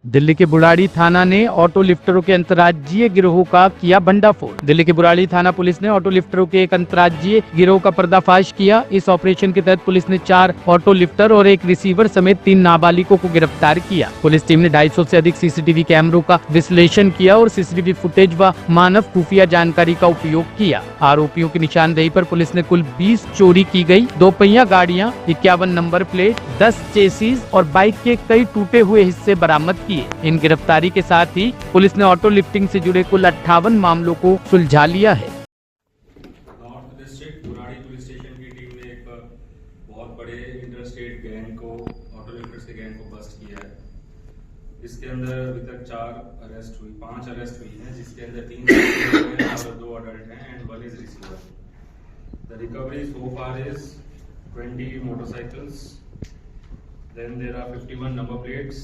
दिल्ली के बुराड़ी थाना ने ऑटो लिफ्टरों के अंतर्राज्यीय गिरोह का किया भंडाफोड़। दिल्ली के बुराड़ी थाना पुलिस ने ऑटो लिफ्टरों के एक अंतर्राज्यीय गिरोह का पर्दाफाश किया। इस ऑपरेशन के तहत पुलिस ने 4 ऑटो लिफ्टर और एक रिसीवर समेत 3 नाबालिगों को गिरफ्तार किया। पुलिस टीम ने 250 से अधिक सीसीटीवी कैमरों का विश्लेषण किया और सीसीटीवी फुटेज व मानव खुफिया जानकारी का उपयोग किया। आरोपियों की निशानदेही पर पुलिस ने कुल 20 चोरी की गई 2 पहिया गाड़ियां, 51 नंबर प्लेट, 10 चेसिस और बाइक के कई टूटे हुए हिस्से बरामद किए। इन गिरफ्तारी के साथ ही पुलिस ने ऑटो लिफ्टिंग से जुड़े कुल 58 मामलों को सुलझा लिया है। North district Burari police station की टीम ने एक बहुत बड़े इंटर स्टेट गैंग को, ऑटो लिफ्टर्स के गैंग को बस्ट किया है। इसके अंदर अभी तक 5 अरेस्ट हुई हैं, जिसके अंदर 3 और 2 अडल्ट हैं and 1 is receiver. The recovery so far is 20 motorcycles, then there are 51 number plates,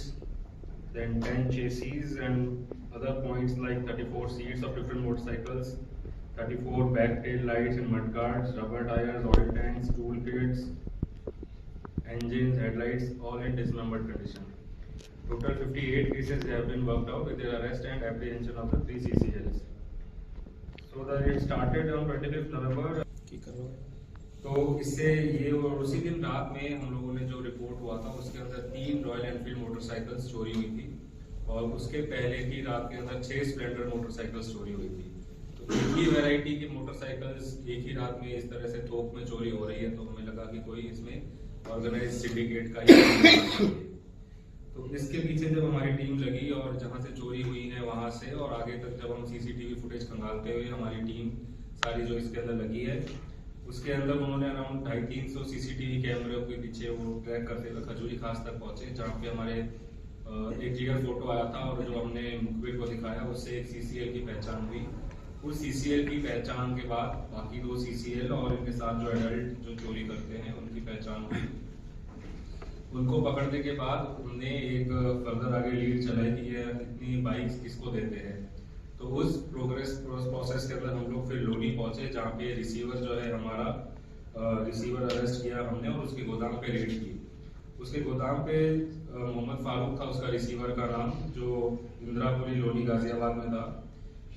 then 10 chassis and other points like 34 seats of different motorcycles, 34 back tail lights and mudguards, rubber tires, oil tanks, toolkits, engines, headlights, all in dismembered condition. Total 58 cases have been worked out with their arrest and apprehension of the 3 CCLs. So that it started on 25th November. तो इससे ये और उसी दिन रात में हम लोगों ने जो रिपोर्ट हुआ था उसके अंदर 3 रॉयल एनफील्ड मोटरसाइकिल्स चोरी हुई थी और उसके पहले की रात के अंदर 6 स्प्लेंडर मोटरसाइकिल्स चोरी हुई थी। तो एक ही वैरायटी की मोटरसाइकिल्स एक ही रात में इस तरह से थोक में चोरी हो रही है, तो हमें लगा कि कोई इसमें ऑर्गेनाइज सिंडिकेट का ही तो इसके पीछे जब हमारी टीम लगी और जहाँ से चोरी हुई है वहां से और आगे तक जब हम सीसीटीवी फुटेज खंगालते हुए हमारी टीम सारी जो इसके अंदर लगी है, उसके अंदर उन्होंने अराउंड 250-300 सीसीटीवी कैमरे के पीछे वो ट्रैक करते हुए खजूरी खास तक पहुंचे, जहाँ पे हमारे एक क्लियर फोटो आया था और जो हमने मुखबिर को दिखाया उससे एक सीसीएल की पहचान हुई। उस सीसीएल की पहचान के बाद बाकी 2 सीसीएल और इनके साथ जो एडल्ट जो चोरी करते हैं उनकी पहचान हुई। उनको पकड़ने के बाद हमने एक फर्दर आगे लीड चलाई कि ये इतनी बाइक्स किसको देते हैं। तो उस प्रोसेस के अंदर हम लोग फिर लोनी पहुंचे, जहाँ पे रिसीवर जो है हमारा रिसीवर अरेस्ट किया हमने और उसके गोदाम पे रेड की। उसके गोदाम पे मोहम्मद फारूक था उसका रिसीवर का नाम, जो इंदिरापुरी लोनी गाजियाबाद में था।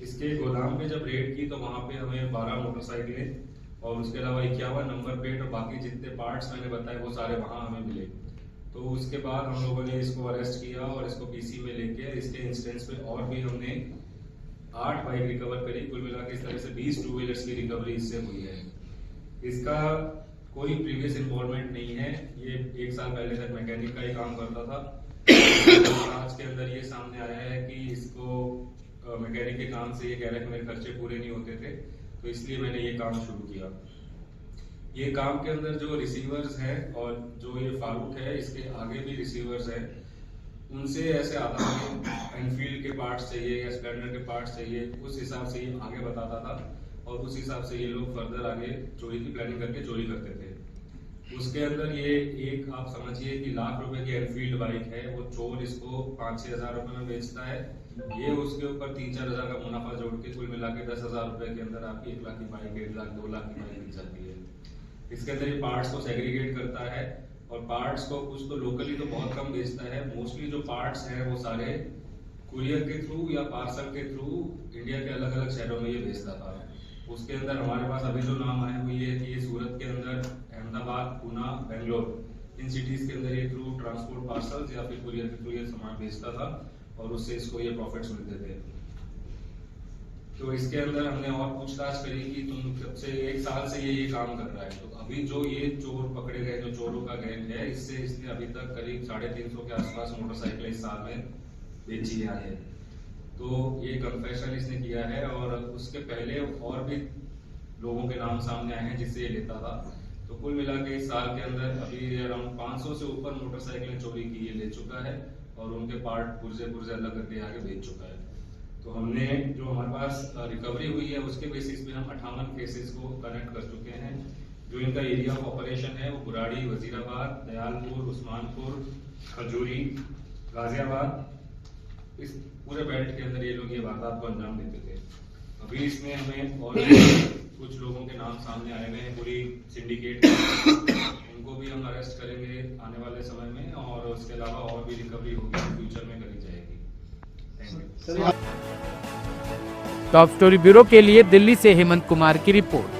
इसके गोदाम पे जब रेड की तो वहाँ पे हमें 12 मोटरसाइकिलें और उसके अलावा 51 नंबर प्लेट और बाकी जितने पार्ट्स मैंने बताए वो सारे वहाँ हमें मिले। तो उसके बाद हम लोगों ने इसको अरेस्ट किया और इसको पीसी में लेके इसके इंस्टेंस पे और भी हमने 8 बाइक रिकवर करी। कुल मिला के इस तरह से 20 टू व्हीलर्स की रिकवरी इससे हुई है। इसका कोई प्रीवियस इन्वॉल्वमेंट नहीं है, ये 1 साल पहले तक मैकेनिक का ही काम करता था। आज के अंदर ये सामने आया है कि इसको मैकेनिक के काम से ये कह रहा है कि मेरे खर्चे पूरे नहीं होते थे, तो इसलिए मैंने ये काम शुरू किया। ये काम के अंदर जो रिसीवर्स हैं और जो ये फारूक है, इसके आगे भी रिसीवर्स हैं, उनसे ऐसे आता है एनफील्ड के पार्ट्स चाहिए या स्प्लेंडर के पार्ट्स चाहिए, उस हिसाब से ये आगे बताता था और उस हिसाब से ये लोग फर्दर आगे चोरी की प्लानिंग करके चोरी करते थे। उसके अंदर ये एक आप समझिए कि लाख रुपए की एनफील्ड बाइक है, वो चोर इसको 5-6 हज़ार रुपए में बेचता है। ये उसके ऊपर 3-4 हज़ार का मुनाफा जोड़ के कुल मिला के 10,000 रुपए के अंदर आपकी 1 लाख की बाइक, 1.5 लाख 2 लाख की बाइक बिक जाती है। इसके अंदर ये पार्ट्स को सेग्रीगेट करता है और पार्ट्स को कुछ तो लोकली तो बहुत कम बेचता है, मोस्टली जो पार्ट्स हैं वो सारे कुरियर के थ्रू या पार्सल के थ्रू इंडिया के अलग अलग शहरों में ये बेचता था। उसके अंदर हमारे पास अभी जो नाम आए वो ये है कि ये सूरत के अंदर, अहमदाबाद, पूना, बेंगलोर, इन सिटीज के अंदर ये थ्रू ट्रांसपोर्ट पार्सल्स या फिर कुरियर के थ्रू ये सामान बेचता था और उससे इसको ये प्रॉफिट्स मिलते थे। तो इसके अंदर हमने और पूछताछ करी कि तुम कब से 1 साल से ये काम कर रहा है। तो अभी जो ये चोर पकड़े गए, जो चोरों का गैंग है, इसने अभी तक करीब 350 के आसपास मोटरसाइकिल इस साल में बेची है। तो ये कन्फेशन इसने किया है और उसके पहले और भी लोगों के नाम सामने आए हैं जिससे ये लेता था। तो कुल मिला के इस साल के अंदर अभी अराउंड 500 से ऊपर मोटरसाइकिलें चोरी की ये ले चुका है और उनके पार्ट पुर्जे अलग करके आगे बेच चुका है। तो हमने जो हमारे पास रिकवरी हुई है उसके बेसिस पे हम 58 केसेस को कनेक्ट कर चुके हैं। जो इनका एरिया ऑफ ऑपरेशन है वो बुराड़ी, वजीराबाद, दयालपुर, उस्मानपुर, खजूरी, गाजियाबाद, इस पूरे बेल्ट के अंदर ये लोग ये वारदात को अंजाम देते थे। अभी इसमें हमें और कुछ लोगों के नाम सामने आए हुए हैं, पूरी सिंडिकेट, उनको भी हम अरेस्ट करेंगे आने वाले समय में और उसके अलावा और भी रिकवरी होगी, फ्यूचर में करी जाएगी। टॉप स्टोरी ब्यूरो के लिए दिल्ली से हेमंत कुमार की रिपोर्ट।